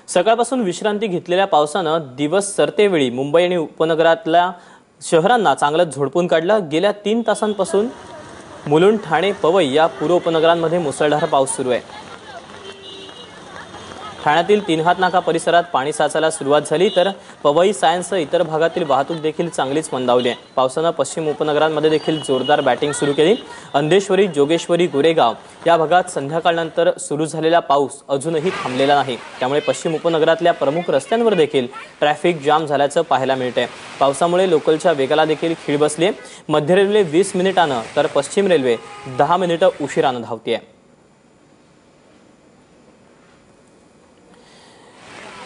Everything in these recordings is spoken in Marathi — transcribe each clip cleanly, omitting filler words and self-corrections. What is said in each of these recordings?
सकाळपासून विश्रांती घेतलेल्या पावसानं दिवस सरतेवेळी मुंबई आणि उपनगरातल्या शहरांना चांगलंच झोडपून काढलं। गेल्या 3 तासांपासून मुलुंड, ठाणे, पवई या पूर्व उपनगरांमध्ये मुसळधार पाऊस सुरू आहे। ठाण्यातील 3 हात नाका परिसरात पाणी साचायला सुरुवात झाली, तर पवई, सायन्ससह इतर भागातील वाहतूक देखील चांगलीच मंदावली आहे। पावसानं पश्चिम उपनगरांमध्ये देखील जोरदार बॅटिंग सुरू केली। अंधेश्वरी, जोगेश्वरी, गोरेगाव या भागात संध्याकाळनंतर सुरू झालेला पाऊस अजूनही थांबलेला नाही, त्यामुळे पश्चिम उपनगरातल्या प्रमुख रस्त्यांवर देखील ट्रॅफिक जाम झाल्याचं पाहायला मिळतंय। पावसामुळे लोकलच्या वेगाला देखील खीळ बसली आहे। मध्य रेल्वे 20 मिनिटांनं तर पश्चिम रेल्वे 10 मिनिटं उशिरानं धावते।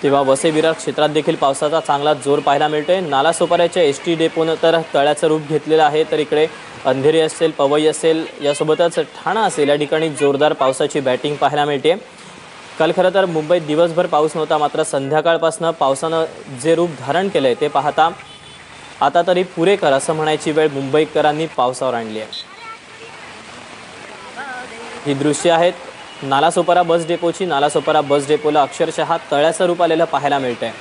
तेव्हा वसई विरार क्षेत्रात देखील पावसाचा चांगला जोर पाहायला मिळतोय। नालासोपाऱ्याच्या एसटी डेपोनं तर तळ्याचं रूप घेतलेलं आहे, तर इकडे अंधेरी असेल, पवई असेल, यासोबतच ठाणा असेल, या ठिकाणी जोरदार पावसाची बॅटिंग पाहायला मिळते। काल खरं तर मुंबईत दिवसभर पाऊस नव्हता, मात्र संध्याकाळपासून पावसानं जे रूप धारण केलंय ते पाहता आता तरी पुरेकर असं म्हणायची वेळ मुंबईकरांनी पावसावर आणली आहे। ही दृश्य आहेत नालासोपारा बस डेपोची। नालासोपारा बस डेपोला अक्षरशः तळ्याचं रूप आलेलं पाहायला मिळतंय।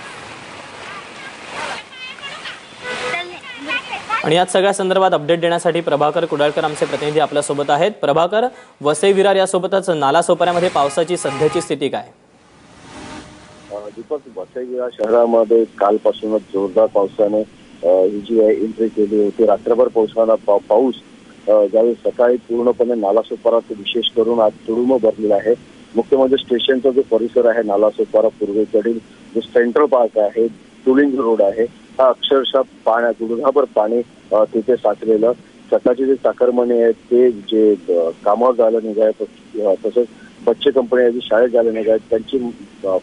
आणि यात सगळ्या संदर्भात अपडेट देण्यासाठी प्रभाकर कुडाळकर आमचे प्रतिनिधी आपल्या सोबत आहेत। प्रभाकर, वसई विरार यासोबतच नालासोपाऱ्यामध्ये पावसाची सध्याची स्थिती काय? दीपक, वसई विरार शहरामध्ये कालपासूनच जोरदार पावसाने ही जी एंट्री केली होती। रात्रभर पाऊस ज्यावेळी सकाळी पूर्णपणे नालासोपारा विशेष करून आज तुडुंब भरलेला आहे। मुख्य म्हणजे स्टेशनचा जो परिसर आहे नालासोपारा पूर्वेकडील जो सेंट्रल पार्क आहे, टुलिंग रोड आहे, हा अक्षरशः पाण्यात गुडघाभर पाणी तिथे साचलेलं। सकाळचे जे चाकरमानी आहेत ते जे कामावर जायला निघाले, तसंच बच्चे कंपनी जी शाळेत जायला निघाले, त्यांची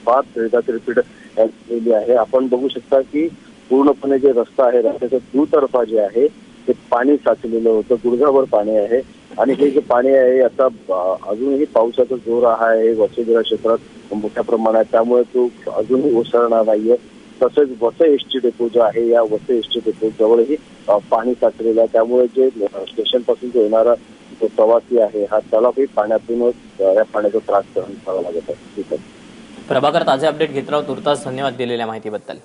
फार त्रिपीट केली आहे। आपण बघू शकता की पूर्णपणे जे रस्ता आहे, रस्त्याच्या दुतर्फा जे आहे ते पाणी साचलेलं होतं, गुडघाभर पाणी आहे। आणि हे जे पाणी आहे आता अजूनही पावसाचा जोर आहे वसई विरार क्षेत्रात मोठ्या प्रमाणात, त्यामुळे तो अजूनही ओसरणार नाहीये। तसेच वसई एसटी डेपो जो आहे, या वसई एसटी डेपो जवळही पाणी साचलेलं आहे, त्यामुळे जे स्टेशन पासून जो येणारा जो प्रवासी आहे हा त्यालाही पाण्यातूनच या पाण्याचा त्रास सहन करावा लागत आहे। प्रभाकर, ताजे अपडेट घेत राहू। तुर्तास धन्यवाद दिलेल्या माहितीबद्दल।